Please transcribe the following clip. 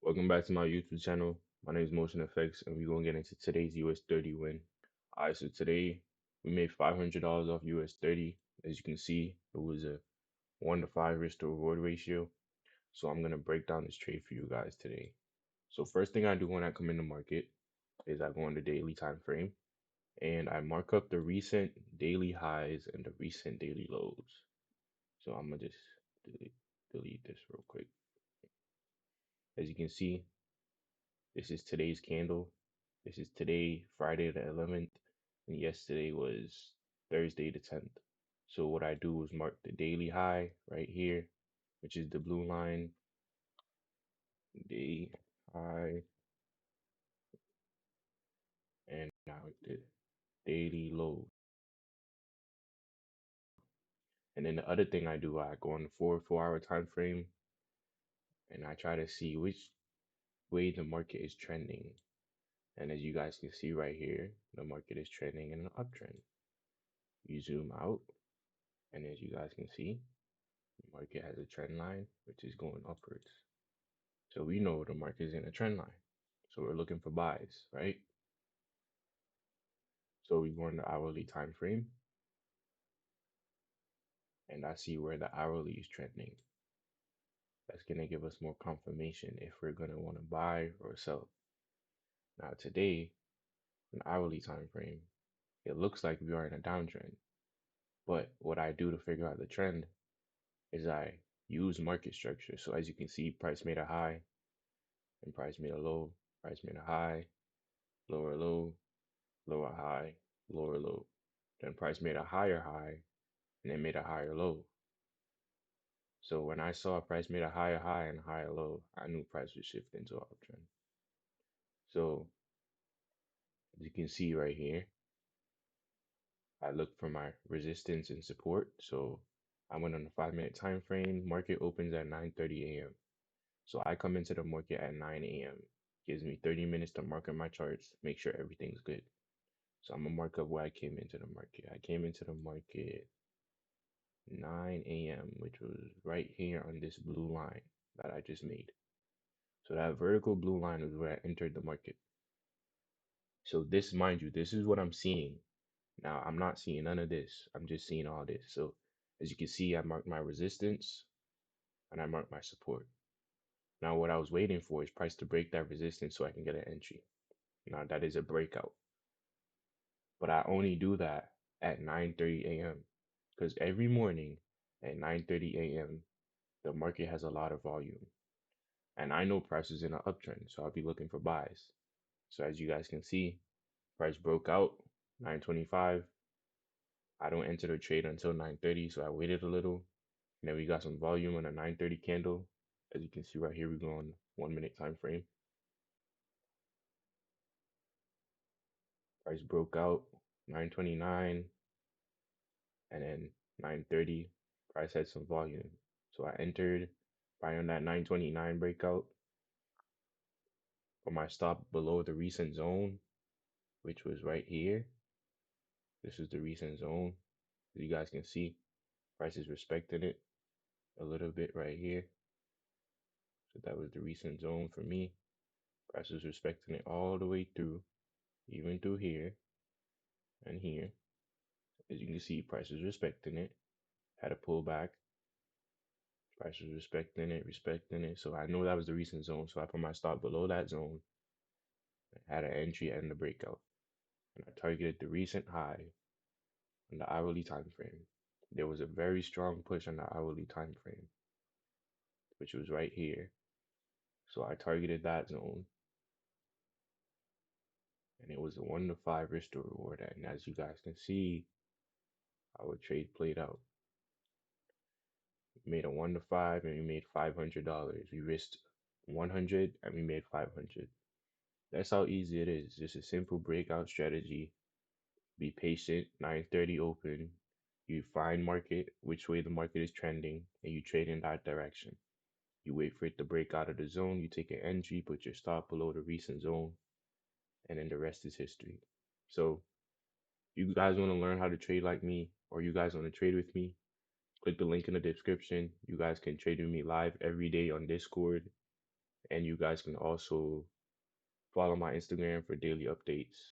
Welcome back to my YouTube channel. My name is Motion Effects, and we're gonna get into today's US 30 win. Alright, so today we made $500 off US 30. As you can see, it was a 1 to 5 risk to reward ratio. So I'm gonna break down this trade for you guys today. So first thing I do when I come in the market is I go on the daily time frame and I mark up the recent daily highs and the recent daily lows. So I'm gonna just delete this real quick. As you can see, this is today's candle. This is today, Friday the 11th, and yesterday was Thursday the 10th. So what I do is mark the daily high right here, which is the blue line, day high, and now the daily low. And then the other thing I do, I go on the 4 hour time frame and I try to see which way the market is trending. And as you guys can see right here, the market is trending in an uptrend. You zoom out, and as you guys can see, the market has a trend line which is going upwards. So we know the market is in a trend line. So we're looking for buys, right? So we go on the hourly time frame and I see where the hourly is trending. That's going to give us more confirmation if we're going to want to buy or sell. Now today, an hourly time frame, it looks like we are in a downtrend. But what I do to figure out the trend is I use market structure. So as you can see, price made a high and price made a low, price made a high, lower low, lower high, lower low. Then price made a higher high and it made a higher low. So when I saw price made a higher high and higher low, I knew price was shifting to uptrend. So as you can see right here, I looked for my resistance and support. So I went on the 5 minute time frame. Market opens at 9:30 a.m. So I come into the market at 9 a.m. Gives me 30 minutes to mark up my charts, make sure everything's good. So I'm gonna mark up where I came into the market. I came into the market 9 a.m., which was right here on this blue line that I just made. So that vertical blue line is where I entered the market. So this, mind you, this is what I'm seeing. Now I'm not seeing none of this. I'm just seeing all this. So as you can see, I marked my resistance and I marked my support. Now what I was waiting for is price to break that resistance so I can get an entry. Now that is a breakout. But I only do that at 9:30 a.m. because every morning at 9:30 a.m. the market has a lot of volume. And I know price is in an uptrend, so I'll be looking for buys. So as you guys can see, price broke out 9:25. I don't enter the trade until 9:30, so I waited a little. And then we got some volume on a 9:30 candle. As you can see right here, we go on 1 minute time frame. Price broke out 9:29, and then 9:30, price had some volume. So I entered right on that 9:29 breakout. For my stop below the recent zone, which was right here. This is the recent zone. As you guys can see, price is respecting it a little bit right here. So that was the recent zone for me. Price is respecting it all the way through, even through here and here. As you can see, price is respecting it. Had a pullback. Price was respecting it, respecting it. So I know that was the recent zone. So I put my stop below that zone. I had an entry and a breakout. And I targeted the recent high on the hourly time frame. There was a very strong push on the hourly time frame, which was right here. So I targeted that zone, and it was a 1 to 5 risk to reward. And as you guys can see, our trade played out. We made a 1 to 5 and we made $500. We risked 100 and we made 500. That's how easy it is. Just a simple breakout strategy. Be patient. 9:30 open. You find market, which way the market is trending, and you trade in that direction. You wait for it to break out of the zone. You take an entry, put your stop below the recent zone, and then the rest is history. So you guys want to learn how to trade like me, or you guys want to trade with me, click the link in the description. You guys can trade with me live every day on Discord, And you guys can also follow my Instagram for daily updates.